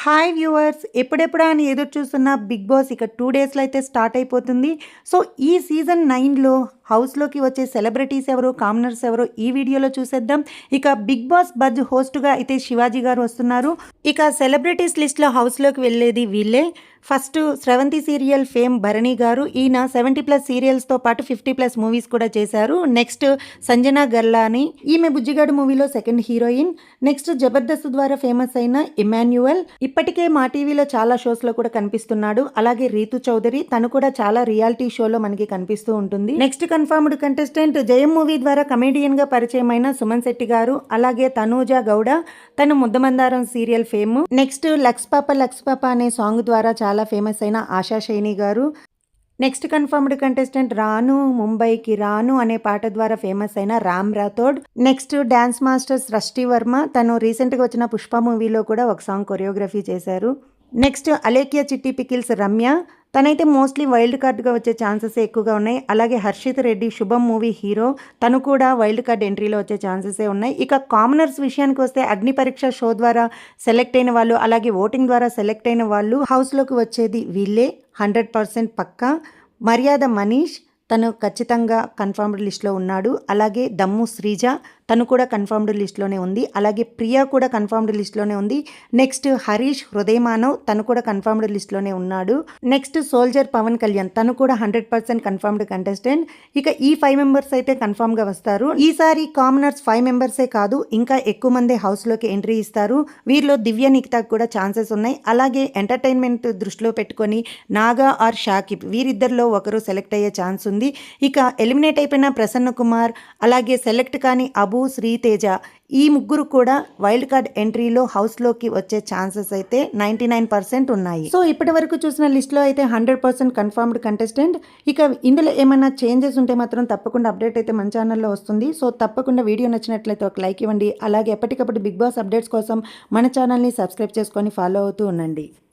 Hi viewers, ఎప్పుడెప్పుడా అని ఎదురు చూస్తున్న బిగ్ బాస్ ఇక 2 డేస్లో అయితే స్టార్ట్ అయిపోతుంది. సో ఈ సీజన్ 9లో హౌస్లోకి వచ్చే సెలబ్రిటీస్ ఎవరు, కామనర్స్ ఎవరు ఈ వీడియోలో చూసేద్దాం. ఇక బిగ్ బాస్ బజ్ హోస్ట్గా అయితే శివాజీ గారు వస్తున్నారు. ఇక సెలబ్రిటీస్ లిస్ట్లో హౌస్లోకి వెళ్ళేది వీళ్ళే. ఫస్ట్ స్రవంతి సీరియల్ ఫేమ్ భరణి గారు, ఈయన 70+ సీరియల్స్తో పాటు 50+ మూవీస్ కూడా చేశారు. నెక్స్ట్ సంజన గల్లాని, ఈమె బుజ్జిగాడు మూవీలో సెకండ్ హీరోయిన్. నెక్స్ట్ జబర్దస్త్ ద్వారా ఫేమస్ అయిన ఇమాన్యువల్, ఇప్పటికే మా టీవీలో చాలా షోస్లో కూడా కనిపిస్తున్నాడు. అలాగే రీతు చౌదరి, తను కూడా చాలా రియాలిటీ షోలో మనకి కనిపిస్తూ ఉంటుంది. నెక్స్ట్ కన్ఫర్మ్డ్ కంటెస్టెంట్ జయం మూవీ ద్వారా కమేడియన్గా పరిచయమైన సుమన్ శెట్టి గారు, అలాగే తనూజా గౌడ, తను ముద్దమందారం సీరియల్ ఫేమ్. నెక్స్ట్ లక్స్ పాప అనే సాంగ్ ద్వారా చాలా ఫేమస్ అయిన ఆశా శైని గారు. నెక్స్ట్ కన్ఫర్మ్డ్ కంటెస్టెంట్ రాను ముంబైకి రాను అనే పాట ద్వారా ఫేమస్ అయిన Ram Rathod. Next dance master సృష్టి వర్మ, తను రీసెంట్గా వచ్చిన పుష్ప మూవీలో కూడా ఒక సాంగ్ కొరియోగ్రఫీ చేశారు. నెక్స్ట్ అలేఖ్య చిట్టి పికిల్స్ రమ్య, తనైతే మోస్ట్లీ వైల్డ్ కార్డ్గా వచ్చే ఛాన్సెస్ ఎక్కువగా ఉన్నాయి. అలాగే హర్షిత్ రెడ్డి శుభం మూవీ హీరో, తను కూడా వైల్డ్ కార్డ్ ఎంట్రీలో వచ్చే ఛాన్సెసే ఉన్నాయి. ఇక కామనర్స్ విషయానికి వస్తే అగ్ని పరీక్ష షో ద్వారా సెలెక్ట్ అయిన వాళ్ళు, అలాగే ఓటింగ్ ద్వారా సెలెక్ట్ అయిన వాళ్ళు హౌస్లోకి వచ్చేది వీళ్ళే 100% పక్కా. మర్యాద మనీష్, తను ఖచ్చితంగా కన్ఫర్మ్డ్ లిస్ట్లో ఉన్నాడు. అలాగే దమ్ము శ్రీజ, తను కూడా కన్ఫర్మ్డ్ లిస్ట్లోనే ఉంది. అలాగే ప్రియా కూడా కన్ఫర్మ్డ్ లిస్ట్లోనే ఉంది. నెక్స్ట్ హరీష్ హృదయమానవ్, తను కూడా కన్ఫర్మ్డ్ లిస్ట్లోనే ఉన్నాడు. నెక్స్ట్ సోల్జర్ పవన్ కళ్యాణ్, తను కూడా 100% కన్ఫర్మ్డ్ కంటెస్టెంట్. ఇక ఈ 5 మెంబర్స్ అయితే కన్ఫర్మ్గా వస్తారు. ఈసారి కామనర్స్ 5 మెంబర్సే కాదు, ఇంకా ఎక్కువ మంది హౌస్లోకి ఎంట్రీ ఇస్తారు. వీరిలో దివ్య నిఖితాకు కూడా ఛాన్సెస్ ఉన్నాయి. అలాగే ఎంటర్టైన్మెంట్ దృష్టిలో పెట్టుకొని నాగా ఆర్ షాకిబ్, వీరిద్దరిలో ఒకరు సెలెక్ట్ అయ్యే ఛాన్స్ ఉంది. ఇక ఎలిమినేట్ అయిపోయిన ప్రసన్న కుమార్, అలాగే సెలెక్ట్ కాని అబు, శ్రీతేజ, ఈ ముగ్గురు కూడా వైల్డ్ కార్డ్ ఎంట్రీలో హౌస్లోకి వచ్చే ఛాన్సెస్ అయితే 99% ఉన్నాయి. సో ఇప్పటి వరకు చూసిన లిస్ట్లో అయితే 100% కన్ఫర్మ్డ్ కంటెస్టెంట్. ఇక ఇందులో ఏమైనా చేంజెస్ ఉంటే మాత్రం తప్పకుండా అప్డేట్ అయితే మన ఛానల్లో వస్తుంది. సో తప్పకుండా వీడియో నచ్చినట్లయితే ఒక లైక్ ఇవ్వండి. అలాగే ఎప్పటికప్పుడు బిగ్ బాస్ అప్డేట్స్ కోసం మన ఛానల్ని సబ్స్క్రైబ్ చేసుకొని ఫాలో అవుతూ ఉండండి.